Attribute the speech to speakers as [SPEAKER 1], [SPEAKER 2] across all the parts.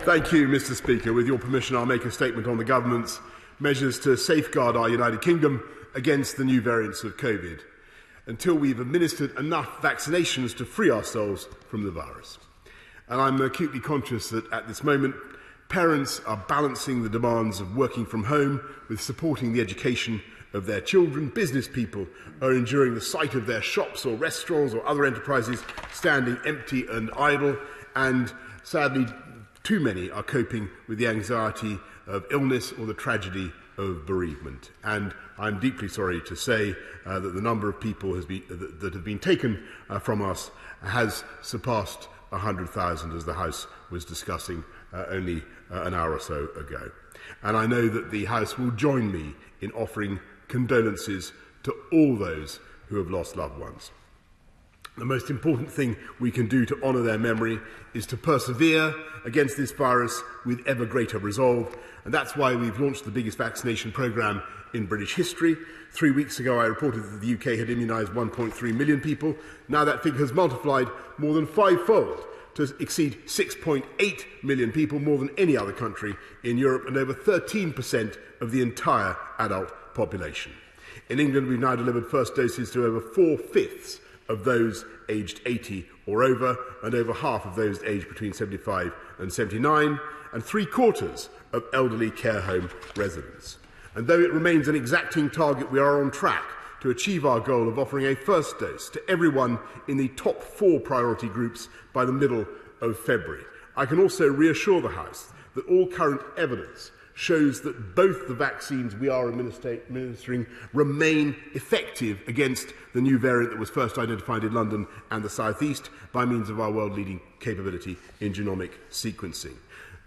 [SPEAKER 1] Thank you, Mr. Speaker. With your permission, I'll make a statement on the government's measures to safeguard our United Kingdom against the new variants of COVID until we've administered enough vaccinations to free ourselves from the virus. And I'm acutely conscious that at this moment, parents are balancing the demands of working from home with supporting the education of their children. Business people are enduring the sight of their shops or restaurants or other enterprises standing empty and idle, and sadly, too many are coping with the anxiety of illness or the tragedy of bereavement. And I'm deeply sorry to say that the number of people that have been taken from us has surpassed 100,000, as the House was discussing only an hour or so ago. And I know that the House will join me in offering condolences to all those who have lost loved ones. The most important thing we can do to honour their memory is to persevere against this virus with ever greater resolve, and that's why we've launched the biggest vaccination programme in British history. 3 weeks ago I reported that the UK had immunised 1.3 million people. Now that figure has multiplied more than fivefold to exceed 6.8 million people, more than any other country in Europe, and over 13% of the entire adult population. In England, we've now delivered first doses to over 4/5 of those aged 80 or over, and over half of those aged between 75 and 79, and 3/4 of elderly care home residents. And though it remains an exacting target, we are on track to achieve our goal of offering a first dose to everyone in the top 4 priority groups by the middle of February. I can also reassure the House that all current evidence shows that both the vaccines we are administering remain effective against the new variant that was first identified in London and the South East by means of our world-leading capability in genomic sequencing.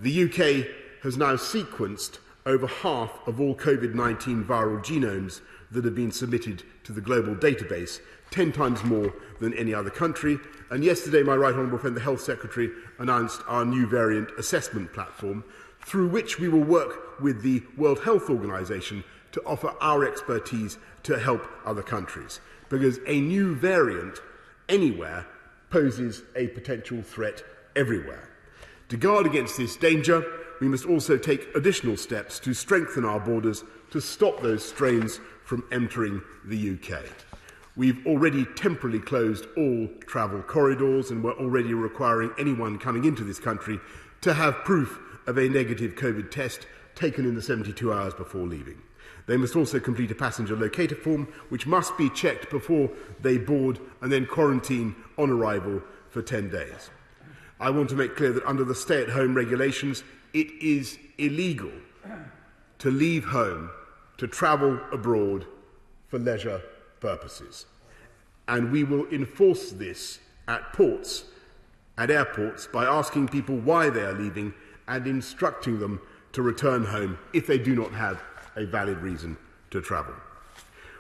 [SPEAKER 1] The UK has now sequenced over half of all COVID-19 viral genomes that have been submitted to the global database, 10 times more than any other country. And yesterday, my right honourable friend, the Health Secretary, announced our new variant assessment platform, through which we will work with the World Health Organization to offer our expertise to help other countries. Because a new variant anywhere poses a potential threat everywhere. To guard against this danger, we must also take additional steps to strengthen our borders to stop those strains from entering the UK. We've already temporarily closed all travel corridors, and we're already requiring anyone coming into this country to have proof of a negative COVID test taken in the 72 hours before leaving. They must also complete a passenger locator form, which must be checked before they board and then quarantine on arrival for 10 days. I want to make clear that under the stay-at-home regulations, it is illegal to leave home to travel abroad for leisure purposes. And we will enforce this at ports, at airports, by asking people why they are leaving and instructing them to return home if they do not have a valid reason to travel.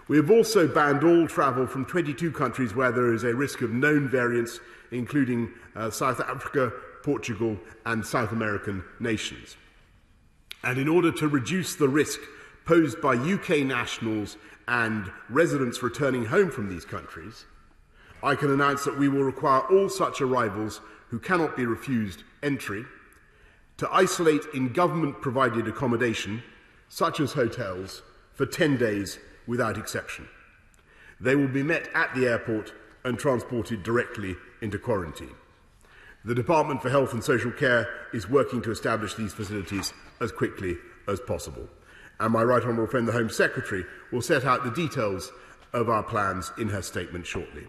[SPEAKER 1] We have also banned all travel from 22 countries where there is a risk of known variants, including South Africa, Portugal and South American nations. And in order to reduce the risk posed by UK nationals and residents returning home from these countries, I can announce that we will require all such arrivals who cannot be refused entry to isolate in government-provided accommodation, such as hotels, for 10 days without exception. They will be met at the airport and transported directly into quarantine. The Department for Health and Social Care is working to establish these facilities as quickly as possible. And my right honourable friend, the Home Secretary, will set out the details of our plans in her statement shortly.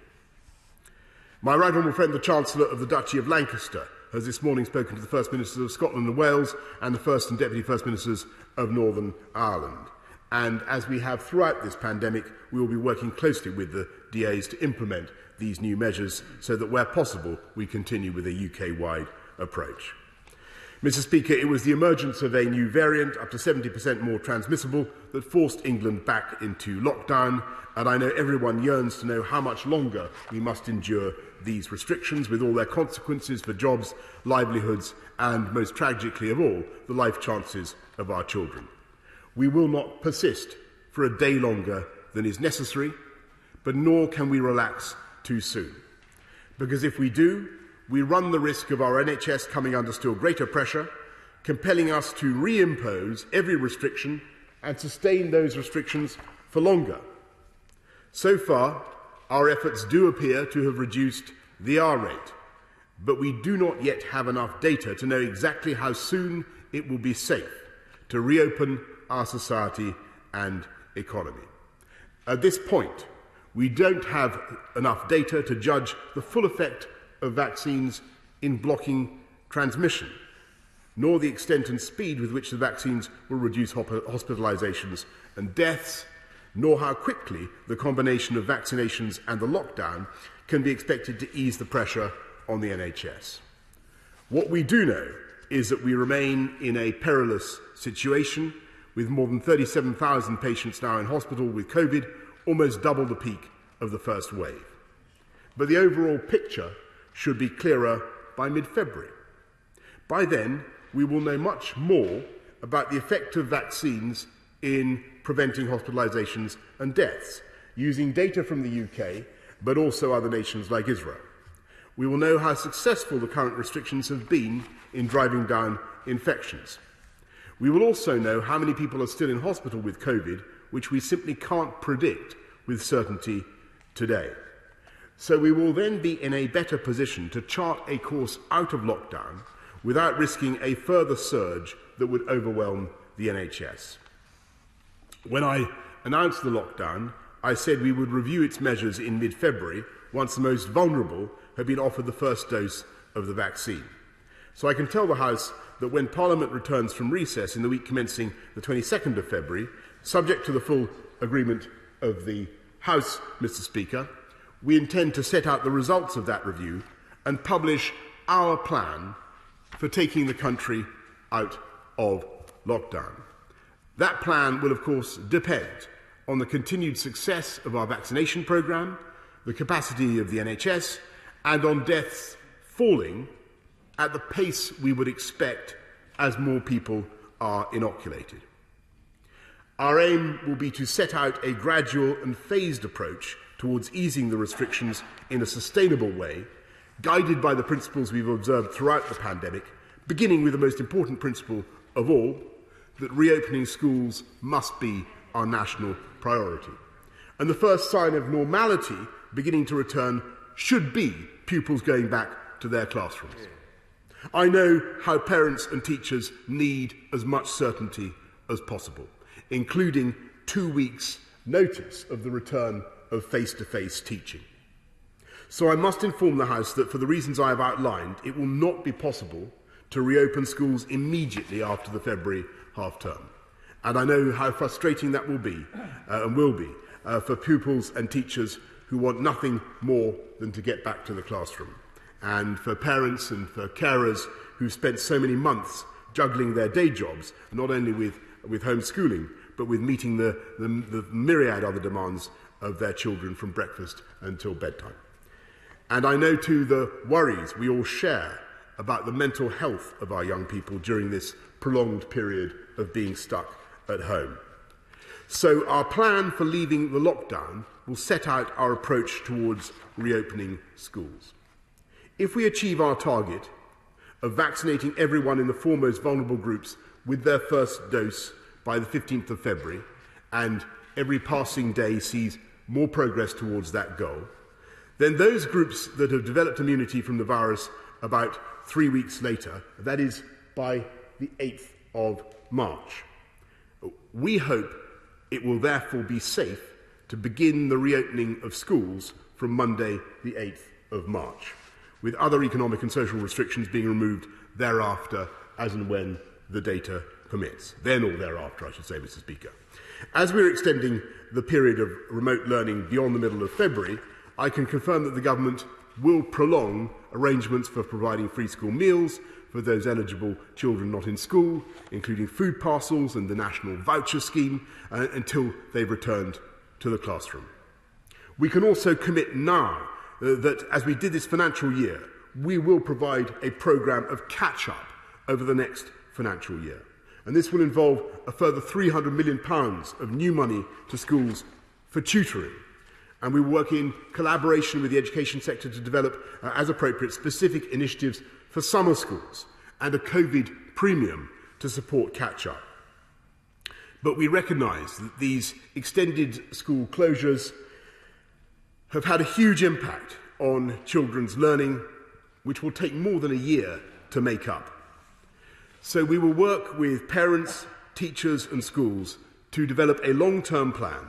[SPEAKER 1] My right honourable friend, the Chancellor of the Duchy of Lancaster, has this morning spoken to the First Ministers of Scotland and Wales and the First and Deputy First Ministers of Northern Ireland. And as we have throughout this pandemic, we will be working closely with the DAs to implement these new measures so that where possible we continue with a UK-wide approach. Mr. Speaker, it was the emergence of a new variant, up to 70% more transmissible, that forced England back into lockdown, and I know everyone yearns to know how much longer we must endure these restrictions, with all their consequences for jobs, livelihoods, and, most tragically of all, the life chances of our children. We will not persist for a day longer than is necessary, but nor can we relax too soon. Because if we do, we run the risk of our NHS coming under still greater pressure compelling us to reimpose every restriction and sustain those restrictions for longer. So far, our efforts do appear to have reduced the R rate, but we do not yet have enough data to know exactly how soon it will be safe to reopen our society and economy. At this point, we don't have enough data to judge the full effect of vaccines in blocking transmission, nor the extent and speed with which the vaccines will reduce hospitalizations and deaths, nor how quickly the combination of vaccinations and the lockdown can be expected to ease the pressure on the NHS. What we do know is that we remain in a perilous situation, with more than 37,000 patients now in hospital with COVID, almost double the peak of the first wave. But the overall picture should be clearer by mid-February. By then, we will know much more about the effect of vaccines in preventing hospitalizations and deaths, using data from the UK, but also other nations like Israel. We will know how successful the current restrictions have been in driving down infections. We will also know how many people are still in hospital with COVID, which we simply can't predict with certainty today. So we will then be in a better position to chart a course out of lockdown without risking a further surge that would overwhelm the NHS. When I announced the lockdown, I said we would review its measures in mid-February once the most vulnerable had been offered the first dose of the vaccine. So I can tell the House that when Parliament returns from recess in the week commencing the 22nd of February, subject to the full agreement of the House, Mr. Speaker, we intend to set out the results of that review and publish our plan for taking the country out of lockdown. That plan will, of course, depend on the continued success of our vaccination programme, the capacity of the NHS, and on deaths falling at the pace we would expect as more people are inoculated. Our aim will be to set out a gradual and phased approach towards easing the restrictions in a sustainable way, guided by the principles we've observed throughout the pandemic, beginning with the most important principle of all, that reopening schools must be our national priority. And the first sign of normality beginning to return should be pupils going back to their classrooms. I know how parents and teachers need as much certainty as possible, including 2 weeks' notice of the return of face-to-face teaching. So I must inform the House that for the reasons I have outlined, it will not be possible to reopen schools immediately after the February half-term. And I know how frustrating that will be for pupils and teachers who want nothing more than to get back to the classroom, and for parents and for carers who've spent so many months juggling their day jobs, not only with homeschooling, but with meeting the myriad other demands of their children from breakfast until bedtime. And I know too the worries we all share about the mental health of our young people during this prolonged period of being stuck at home. So our plan for leaving the lockdown will set out our approach towards reopening schools. If we achieve our target of vaccinating everyone in the four most vulnerable groups with their first dose by the 15th of February, and every passing day sees more progress towards that goal, then those groups that have developed immunity from the virus about 3 weeks later, that is by the 8th of March, we hope it will therefore be safe to begin the reopening of schools from Monday the 8th of March, with other economic and social restrictions being removed thereafter as and when the data permits. Then or thereafter, I should say, Mr. Speaker. As we're extending the period of remote learning beyond the middle of February, I can confirm that the government will prolong arrangements for providing free school meals for those eligible children not in school, including food parcels and the national voucher scheme, until they've returned to the classroom. We can also commit now that, as we did this financial year, we will provide a programme of catch-up over the next financial year. And this will involve a further £300 million of new money to schools for tutoring. And we will work in collaboration with the education sector to develop, as appropriate, specific initiatives for summer schools and a COVID premium to support catch-up. But we recognise that these extended school closures have had a huge impact on children's learning, which will take more than a year to make up. So we will work with parents, teachers and schools to develop a long-term plan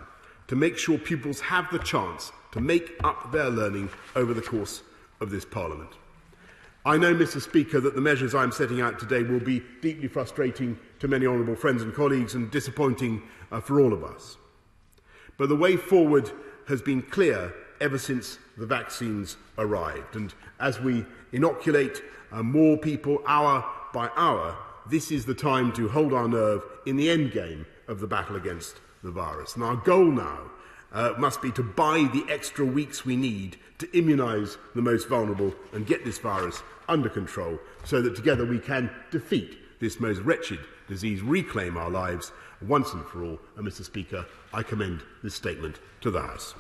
[SPEAKER 1] to make sure pupils have the chance to make up their learning over the course of this Parliament. I know, Mr. Speaker, that the measures I am setting out today will be deeply frustrating to many honourable friends and colleagues and disappointing for all of us. But the way forward has been clear ever since the vaccines arrived. And as we inoculate more people hour by hour, this is the time to hold our nerve in the end game of the battle against the virus. And our goal now must be to buy the extra weeks we need to immunise the most vulnerable and get this virus under control so that together we can defeat this most wretched disease, reclaim our lives once and for all. And Mr. Speaker, I commend this statement to the House.